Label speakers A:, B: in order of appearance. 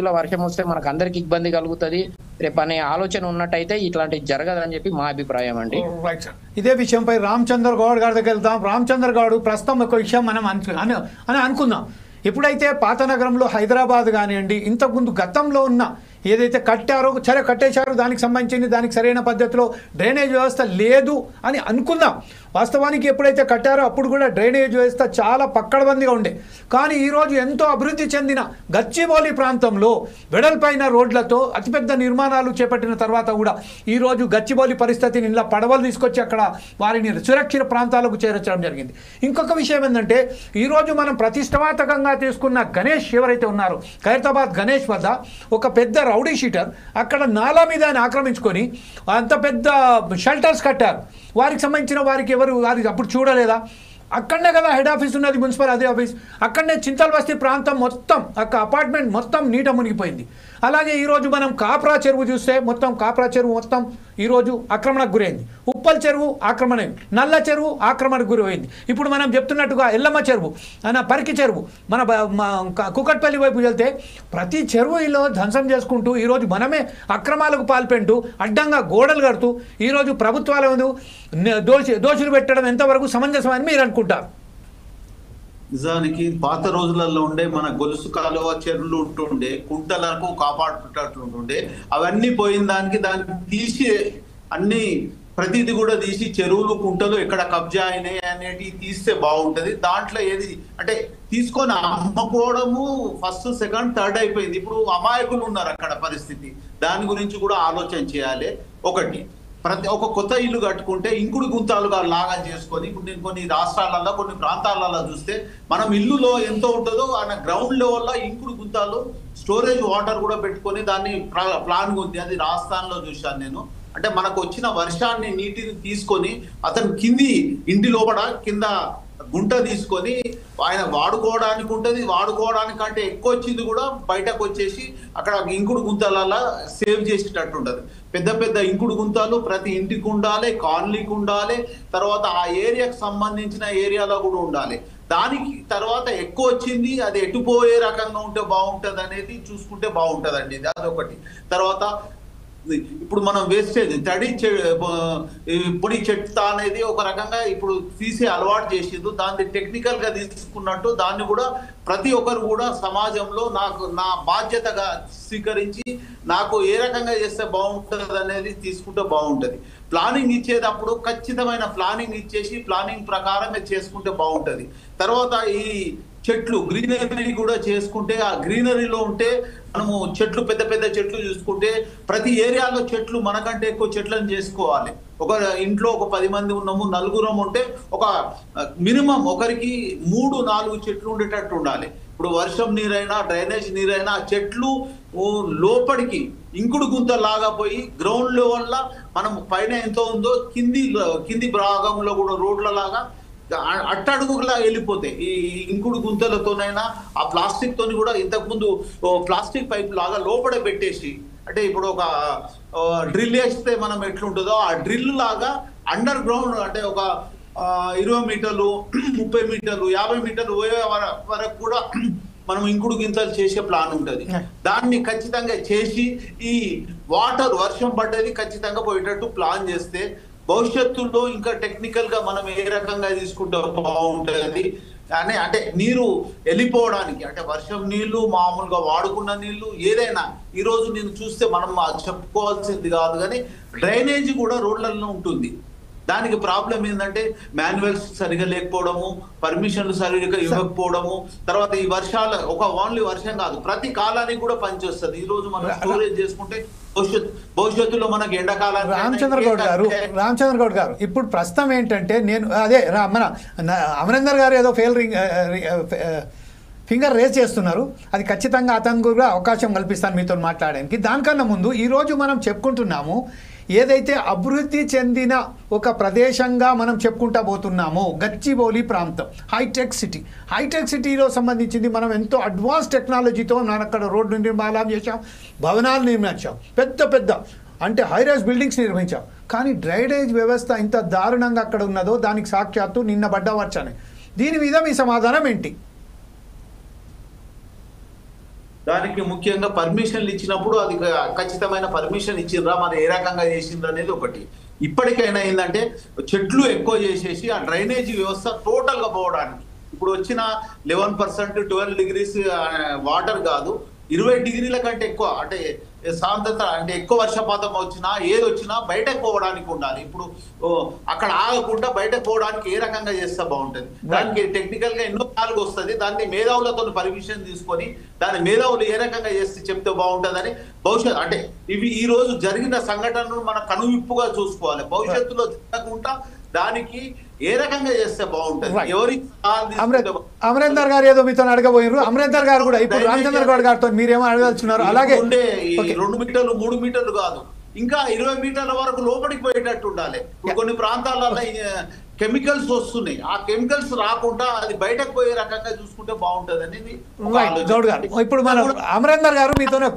A: ఇలా వర్షం వస్తే మనకు అందరికి ఇబ్బంది కలుగుతుంది రేపు అనే ఆలోచన ఉన్నట్టయితే ఇట్లాంటివి జరగదని చెప్పి మా అభిప్రాయం అండి.
B: Right sir. ఇదే విషయంపై రామచంద్ర గౌడ్ గారి దగ్గర వెళ్తాం. రామచంద్ర గౌడ్, ప్రస్తుతం ఒక విషయం మనం అని అనుకుందాం. ఎప్పుడైతే పాత నగరంలో హైదరాబాద్ కానివ్వండి, ఇంతకుముందు గతంలో ఉన్న ఏదైతే కట్టారో సరే కట్టేశారో దానికి సంబంధించింది దానికి సరైన పద్ధతిలో డ్రైనేజ్ వ్యవస్థ లేదు అని అనుకుందాం. వాస్తవానికి ఎప్పుడైతే కట్టారో అప్పుడు కూడా డ్రైనేజ్ వ్యవస్థ చాలా పక్కడబందిగా ఉండే. కానీ ఈరోజు ఎంతో అభివృద్ధి చెందిన గచ్చిబౌలి ప్రాంతంలో వెడల్పైన రోడ్లతో అతిపెద్ద నిర్మాణాలు చేపట్టిన తర్వాత కూడా ఈరోజు గచ్చిబౌలి పరిస్థితిని ఇలా పడవలు తీసుకొచ్చి అక్కడ వారిని సురక్షిత ప్రాంతాలకు చేర్చడం జరిగింది. ఇంకొక విషయం ఏంటంటే ఈరోజు మనం ప్రతిష్టాత్మకంగా తీసుకున్న గణేష్ ఎవరైతే ఉన్నారో ఖైరతాబాద్ గణేష్ వద్ద ఒక పెద్ద రౌడీ షీటర్ అక్కడ నాలా మీద ఆక్రమించుకొని అంత పెద్ద షెల్టర్స్ కట్టారు. వారికి సంబంధించిన వారికి వారికి అప్పుడు చూడలేదా? అక్కడనే కదా హెడ్ ఆఫీస్ ఉన్నది, మున్సిపల్ అదే ఆఫీస్. అక్కడనే చింతల్ బస్తీ ప్రాంతం మొత్తం అపార్ట్మెంట్ మొత్తం నీట మునిగిపోయింది. అలాగే ఈరోజు మనం కాప్రా చెరువు చూస్తే మొత్తం కాప్రా చెరువు మొత్తం ఈరోజు ఆక్రమణకు గురైంది. ఉప్పల్ చెరువు ఆక్రమణ అయింది, నల్ల చెరువు ఆక్రమణకు గురైంది. ఇప్పుడు మనం చెప్తున్నట్టుగా ఎల్లమ్మ చెరువు పరికి చెరువు మన కుకట్పల్లి వైపు వెళ్తే ప్రతి చెరువులో ధ్వంసం చేసుకుంటూ ఈరోజు మనమే అక్రమాలకు పాల్పెంటూ అడ్డంగా గోడలు కడుతూ ఈరోజు ప్రభుత్వాలు దోషులు పెట్టడం ఎంతవరకు సమంజసమని మీరు అనుకుంటారు?
C: నిజానికి పాత రోజులలో ఉండే మన గొలుసు కాలువ చెరువులు ఉంటుండే, కుంటలకు కాపాడుకుంటూ ఉంటుండే, అవన్నీ పోయిన దాన్ని తీసి అన్ని ప్రతిది కూడా తీసి చెరువులు కుంటలు ఎక్కడ కబ్జా అయినాయి అనేటివి తీస్తే బాగుంటది. దాంట్లో ఏది అంటే తీసుకొని అమ్ముకోవడము ఫస్ట్ సెకండ్ థర్డ్ అయిపోయింది. ఇప్పుడు అమాయకులు ఉన్నారు అక్కడ పరిస్థితి. దాని గురించి కూడా ఆలోచన చేయాలి. ఒకటి ఒక కొత్త ఇల్లు కట్టుకుంటే ఇంకుడు గుంతాలుగా లాగా చేసుకొని ఇప్పుడు నేను కొన్ని రాష్ట్రాలలో కొన్ని ప్రాంతాలలో చూస్తే మనం ఇల్లులో ఎంతో ఉంటుందో ఆయన గ్రౌండ్ లెవెల్లో ఇంకుడు గుంతాలు స్టోరేజ్ వాటర్ కూడా పెట్టుకొని దాన్ని ప్లాన్ ఉంది. అది రాజస్థాన్లో చూశాను నేను. అంటే మనకు వచ్చిన వర్షాన్ని నీటిని తీసుకొని అతను ఇంటి లోపల కింద గుంట తీసుకొని ఆయన వాడుకోవడానికి ఉంటుంది. వాడుకోవడానికంటే ఎక్కువ వచ్చింది కూడా బయటకు వచ్చేసి అక్కడ ఇంకుడు గుంతలలో సేవ్ చేసేటట్టు ఉంటుంది. పెద్ద పెద్ద ఇంకుడు గుంతాలు ప్రతి ఇంటికి ఉండాలి, కాలనీకి ఉండాలి, తర్వాత ఆ ఏరియాకి సంబంధించిన ఏరియాలో కూడా ఉండాలి. దానికి తర్వాత ఎక్కువ వచ్చింది అది ఎటుపోయే రకంగా ఉంటే బాగుంటుంది అనేది చూసుకుంటే బాగుంటుందండి. అదొకటి. తర్వాత ఇప్పుడు మనం వేస్టేజ్ పొడి చెత్త అనేది ఒక రకంగా ఇప్పుడు తీసే అలవాటు చేసిండు. దాన్ని టెక్నికల్ గా తీసుకున్నట్టు దాన్ని కూడా ప్రతి ఒక్కరు కూడా సమాజంలో నా బాధ్యతగా స్వీకరించి నాకు ఏ రకంగా చేస్తే బాగుంటుంది అనేది తీసుకుంటే బాగుంటుంది. ప్లానింగ్ ఇచ్చేటప్పుడు ఖచ్చితమైన ప్లానింగ్ ఇచ్చేసి ప్లానింగ్ ప్రకారమే చేసుకుంటే బాగుంటుంది. తర్వాత ఈ చెట్లు గ్రీనరీ కూడా చేసుకుంటే ఆ గ్రీనరీలో ఉంటే మనము చెట్లు పెద్ద పెద్ద చెట్లు చూసుకుంటే ప్రతి ఏరియాలో చెట్లు మనకంటే ఎక్కువ చెట్లను చేసుకోవాలి. ఒక ఇంట్లో ఒక 10 మంది ఉన్నాము, నలుగురం ఉంటే ఒక మినిమం ఒకరికి 3-4 చెట్లు ఉండేటట్టు ఉండాలి. ఇప్పుడు వర్షం నీరైనా డ్రైనేజ్ నీరైనా చెట్లు లోపలికి ఇంకుడు గుంత లాగా పోయి గ్రౌండ్ లెవెల్లో మనం పైన ఎంత ఉందో కింది భాగంలో కూడా రోడ్ల లాగా అట్టడుగులా వెళ్ళిపోతాయి. ఈ ఇంకుడు గుంతలతోనైనా ఆ ప్లాస్టిక్ తోని కూడా ఇంతకుముందు ప్లాస్టిక్ పైప్ లాగా లోపల పెట్టేసి అంటే ఇప్పుడు ఒక డ్రిల్ వేస్తే మనం ఎట్లుంటుందో ఆ డ్రిల్ లాగా అండర్ గ్రౌండ్ అంటే ఒక 20 మీటర్లు 30 మీటర్లు 50 మీటర్లు పోయే వరకు కూడా మనం ఇంకుడు గింతలు చేసే ప్లాన్ ఉంటుంది. దాన్ని ఖచ్చితంగా చేసి ఈ వాటర్ వర్షం పడ్డది ఖచ్చితంగా పోయేటట్టు ప్లాన్ చేస్తే భవిష్యత్తులో ఇంకా టెక్నికల్ గా మనం ఏ రకంగా తీసుకుంటే బాగుంటుంది అని అంటే నీరు వెళ్ళిపోవడానికి అంటే వర్షం నీళ్లు మామూలుగా వాడుకున్న నీళ్లు ఏదైనా ఈ రోజు నేను చూస్తే మనం చెప్పుకోవాల్సింది కాదు కానీ డ్రైనేజ్ కూడా రోడ్లలో ఉంటుంది. దానికి ప్రాబ్లం ఏంటంటే మాన్యువల్స్ సరిగా లేకపోవడము, పర్మిషన్లు సరిగా ఇవ్వకపోవడము, తర్వాత ఈ వర్షాలు ఓన్లీ వర్షం కాదు ప్రతి కాలానికి కూడా పనిచేస్తుంది. ఈ రోజు మనం స్టోరేజ్ చేసుకుంటే భవిష్యత్తులో మనకి ఎండాకాలం.
B: రామచంద్ర గౌడ్ గారు ఇప్పుడు ప్రస్తుతం ఏంటంటే నేను అదే మన అమరేందర్ గారు ఏదో ఫింగర్ రేస్ చేస్తున్నారు. అది ఖచ్చితంగా అతను కూడా అవకాశం కల్పిస్తాను మీతో మాట్లాడడానికి. దానికన్నా ముందు ఈరోజు మనం చెప్పుకుంటున్నాము ఏదైతే అభివృద్ధి చెందిన ఒక ప్రదేశంగా మనం చెప్పుకుంటా పోతున్నామో గచ్చిబౌలి ప్రాంతం హైటెక్ సిటీలో సంబంధించింది. మనం ఎంతో అడ్వాన్స్ టెక్నాలజీతో అక్కడ రోడ్డు నిర్మాణం చేశాం, భవనాలు నిర్మించాం, పెద్ద అంటే హైరైజ్ బిల్డింగ్స్ నిర్మించాం. కానీ డ్రైనేజ్ వ్యవస్థ ఇంత దారుణంగా అక్కడ ఉన్నదో దానికి సాక్షాత్తు నిన్న పడ్డ వర్షాన్ని. దీని మీద మీ సమాధానం ఏంటి?
C: దానికి ముఖ్యంగా పర్మిషన్లు ఇచ్చినప్పుడు అది ఖచ్చితమైన పర్మిషన్ ఇచ్చిర్రా, మరి ఏ రకంగా చేసిండ్రు అనేది ఒకటి. ఇప్పటికైనా ఏంటంటే చెట్లు ఎక్కువ చేసేసి ఆ డ్రైనేజీ వ్యవస్థ టోటల్ గా పోవడానికి, ఇప్పుడు వచ్చిన 11%, 12 degrees వాటర్ కాదు, 20 degrees కంటే ఎక్కువ, అంటే సాంద్రత, అంటే ఎక్కువ వర్షపాతం వచ్చినా ఏది వచ్చినా బయటకు పోవడానికి ఉండాలి. ఇప్పుడు అక్కడ ఆగకుండా బయటకు పోవడానికి ఏ రకంగా చేస్తే బాగుంటుంది? దానికి టెక్నికల్ గా ఎన్నో కాలుగా వస్తుంది. దాన్ని మేధావులతో పర్మిషన్ తీసుకొని దాని మేధావులు ఏ రకంగా చేస్తే చెప్తే బాగుంటుందని భవిష్యత్తు, అంటే ఇవి ఈ రోజు జరిగిన సంఘటనను మన కనువిప్పుగా చూసుకోవాలి. భవిష్యత్తులో జరగకుండా దానికి ఏ రకంగా చేస్తే బాగుంటుంది? ఎవరి
B: అమరేందర్ గారు ఏదో మీతో అడగబోయారు. అమరేందర్ గారు కూడా ఇప్పుడు రామచంద్ర గౌడ్ గారితో మీరేమో అడగాల్సినారు. అలాగే
C: 2 మీటర్లు 3 మీటర్లు కాదు, ఇంకా 20 మీటర్ల వరకు లోపలికి పోయేటట్టు ఉండాలి. కొన్ని ప్రాంతాలలో కెమికల్స్ వస్తున్నాయి, ఆ కెమికల్స్ రాకుండా అది బయటకు పోయే రకంగా చూసుకుంటే బాగుంటుంది అనేది.
B: గౌడ్ గారు ఇప్పుడు మన అమరేందర్ గారు మీతోనే